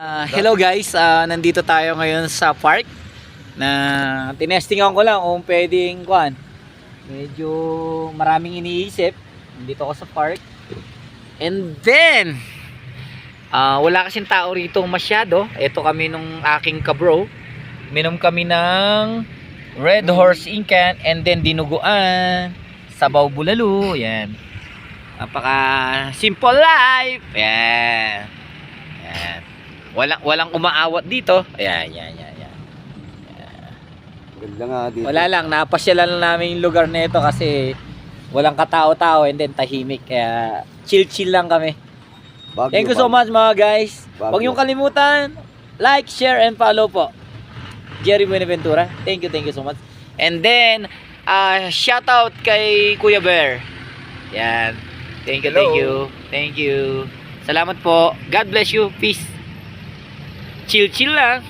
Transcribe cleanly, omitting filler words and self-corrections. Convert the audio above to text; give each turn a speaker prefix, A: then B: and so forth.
A: Hello guys, nandito tayo ngayon sa park na tinestingan ko lang kung pwedeng medyo maraming iniisip. Nandito ako sa park. And then wala kasing tao rito masyado. Ito kami nung aking kabro. Minom kami ng Red Horse Incan and then dinuguan, sabaw bulalo. Yan. Napaka simple life. Yan. Yan. Walang umaawat dito. Ayan.
B: Ganda nga dito.
A: Wala lang, napasyalan lang namin yung lugar nito kasi walang katao-tao and then tahimik. Kaya chill lang kami.
B: Baguio,
A: Thank you so much mga guys.
B: Baguio.
A: Huwag niyong kalimutan, like, share, and follow po. Jerry Buenaventura. Thank you so much. And then, shout out kay Kuya Bear. Yan. Thank you. Salamat po. God bless you. Peace. Chill lang.